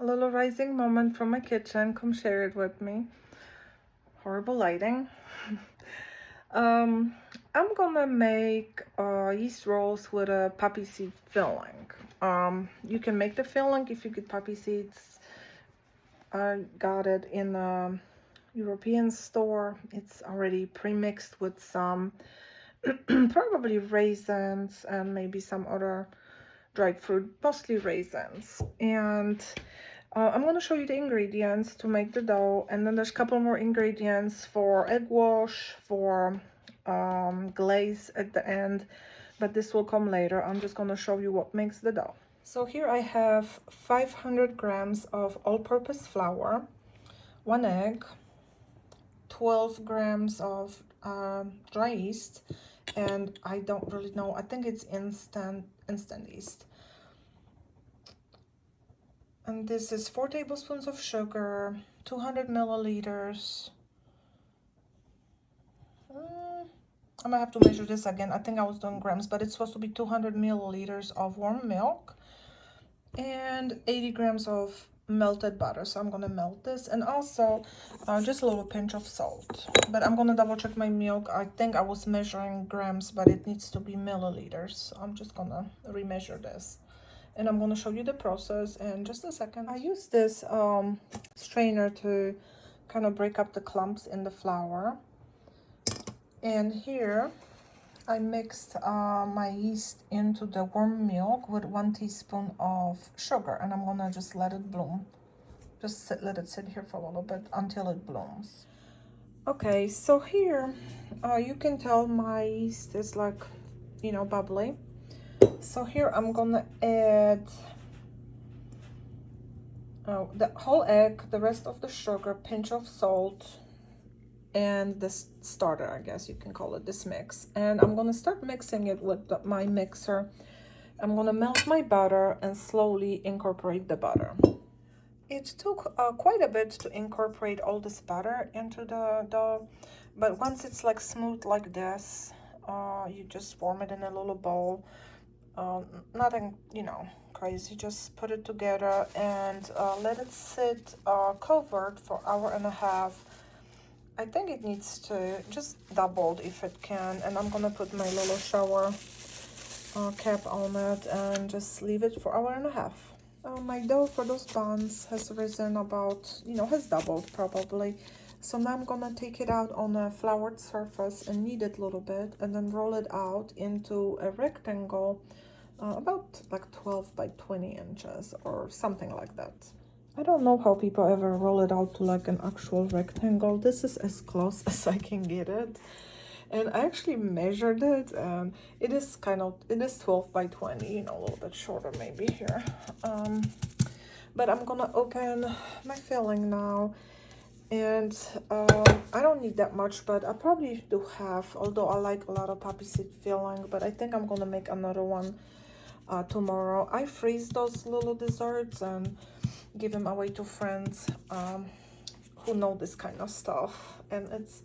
A little rising moment from my kitchen. Come share it with me. Horrible lighting. I'm gonna make yeast rolls with a poppy seed filling. You can make the filling if you get poppy seeds. I got it in a European store. It's already pre-mixed with some probably raisins and maybe some other dried fruit, mostly raisins. And I'm going to show you the ingredients to make the dough, and then there's a couple more ingredients for egg wash, for glaze at the end, but this will come later. I'm just going to show you what makes the dough. So here I have 500 grams of all-purpose flour, 1 egg, 12 grams of dry yeast, and I don't really know, I think it's instant yeast. And this is 4 tablespoons of sugar, 200 milliliters. I might have to measure this again. I think I was doing grams, but it's supposed to be 200 milliliters of warm milk and 80 grams of melted butter. So I'm gonna melt this, and also just a little pinch of salt. But I'm gonna double check my milk. I think I was measuring grams, but it needs to be milliliters. So I'm just gonna remeasure this. And I'm going to show you the process in just a second. I use this strainer to kind of break up the clumps in the flour. And here I mixed my yeast into the warm milk with 1 teaspoon of sugar, and I'm going to just let it bloom. Just let it sit here for a little bit until it blooms. Okay, so here you can tell my yeast is like, you know, bubbly. So here I'm gonna add the whole egg, the rest of the sugar, pinch of salt, and this starter, I guess you can call it, this mix. And I'm gonna start mixing it with my mixer. I'm gonna melt my butter and slowly incorporate the butter. It took quite a bit to incorporate all this butter into the dough, but once it's like smooth like this, you just form it in a little bowl. Nothing, you know, crazy. Just put it together and let it sit covered for 1.5 hours. I think it needs to just doubled if it can, and I'm gonna put my little shower cap on it and just leave it for 1.5 hours. My dough for those buns has risen about, you know, has doubled probably. So now I'm gonna take it out on a floured surface and knead it a little bit, and then roll it out into a rectangle about like 12 by 20 inches or something like that. I don't know how people ever roll it out to like an actual rectangle. This is as close as I can get it. And I actually measured it, and it is 12 by 20, you know, a little bit shorter maybe here. But I'm gonna open my filling now. And I don't need that much, but I probably do have, although I like a lot of poppy seed filling, but I think I'm gonna make another one tomorrow. I freeze those little desserts and give them away to friends who know this kind of stuff, and it's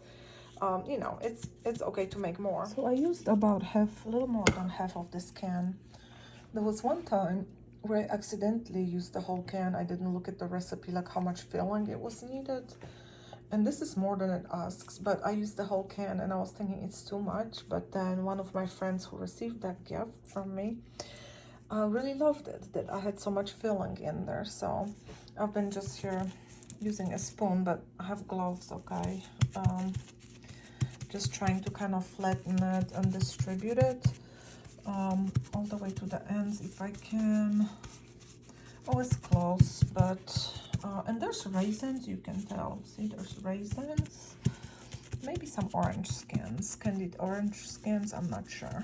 you know, it's okay to make more. So I used about a little more than half of this can. There was one time where I accidentally used the whole can. I didn't look at the recipe, like how much filling it was needed, and this is more than it asks, but I used the whole can and I was thinking it's too much. But then one of my friends who received that gift from me really loved it, that I had so much filling in there. So I've been just here using a spoon, but I have gloves, okay. Just trying to kind of flatten it and distribute it all the way to the ends if I can. Oh, it's close, but and there's raisins, you can tell. See, there's raisins, maybe some orange skins, candied orange skins, I'm not sure.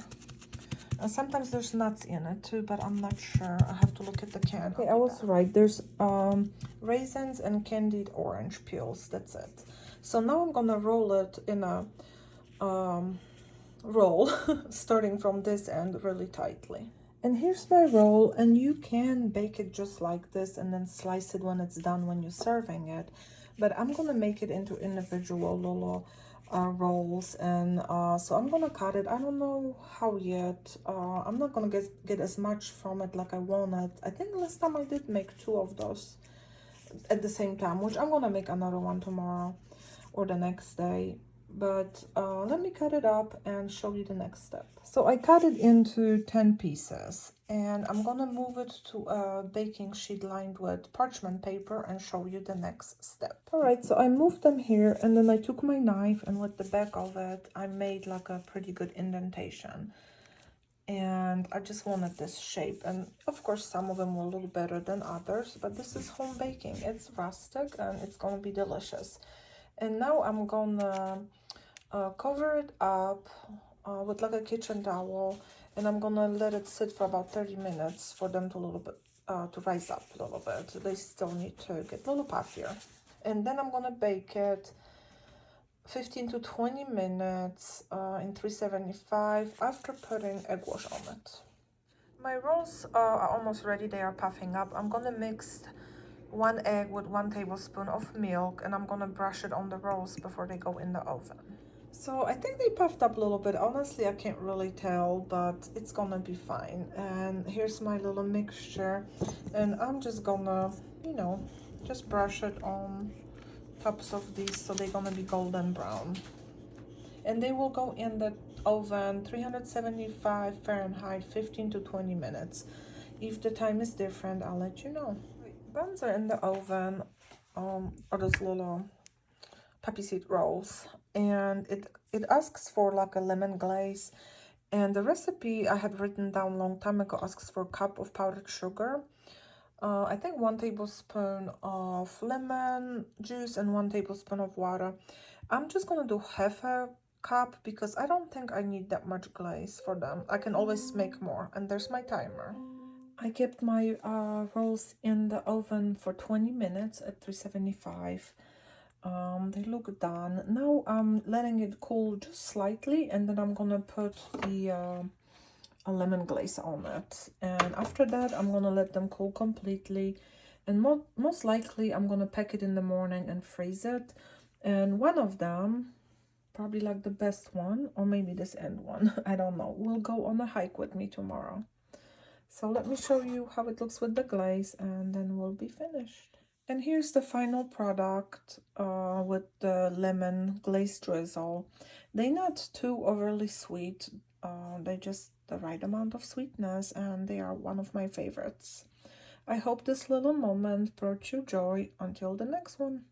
Sometimes there's nuts in it too, but I'm not sure. I have to look at the can. Okay, I was right. There's raisins and candied orange peels. That's it. So now I'm gonna roll it in a roll, starting from this end really tightly. And here's my roll, and you can bake it just like this and then slice it when it's done when you're serving it. But I'm gonna make it into individual little rolls, and so I'm gonna cut it. I don't know how yet. I'm not gonna get as much from it like I wanted. I think last time I did make 2 of those at the same time, which I'm gonna make another one tomorrow or the next day. But let me cut it up and show you the next step. So I cut it into 10 pieces, and I'm gonna move it to a baking sheet lined with parchment paper and show you the next step. All right, so I moved them here, and then I took my knife, and with the back of it I made like a pretty good indentation, and I just wanted this shape. And of course some of them were a little better than others, but this is home baking. It's rustic and it's gonna be delicious. And now I'm gonna cover it up with like a kitchen towel, and I'm gonna let it sit for about 30 minutes for them to to rise up a little bit. They still need to get a little puffier. And then I'm gonna bake it 15 to 20 minutes in 375 after putting egg wash on it. My rolls are almost ready. They are puffing up. I'm gonna mix 1 egg with 1 tablespoon of milk, and I'm gonna brush it on the rolls before they go in the oven. So I think they puffed up a little bit. Honestly, I can't really tell, but it's gonna be fine. And here's my little mixture, and I'm just gonna, you know, just brush it on tops of these so they're gonna be golden brown. And they will go in the oven 375 Fahrenheit, 15 to 20 minutes. If the time is different, I'll let you know. Buns are in the oven, or those little Poppyseed rolls, and it asks for like a lemon glaze, and the recipe I had written down a long time ago asks for a cup of powdered sugar, I think 1 tablespoon of lemon juice and 1 tablespoon of water. I'm just gonna do half a cup because I don't think I need that much glaze for them. I can always make more. And there's my timer. I kept my rolls in the oven for 20 minutes at 375. They look done. Now I'm letting it cool just slightly, and then I'm gonna put the a lemon glaze on it. And after that, I'm gonna let them cool completely, and most likely I'm gonna pack it in the morning and freeze it. And one of them, probably like the best one, or maybe this end one, I don't know, will go on a hike with me tomorrow. So let me show you how it looks with the glaze, and then we'll be finished. And here's the final product with the lemon glaze drizzle. They're not too overly sweet. They just the right amount of sweetness, and they are one of my favorites. I hope this little moment brought you joy. Until the next one.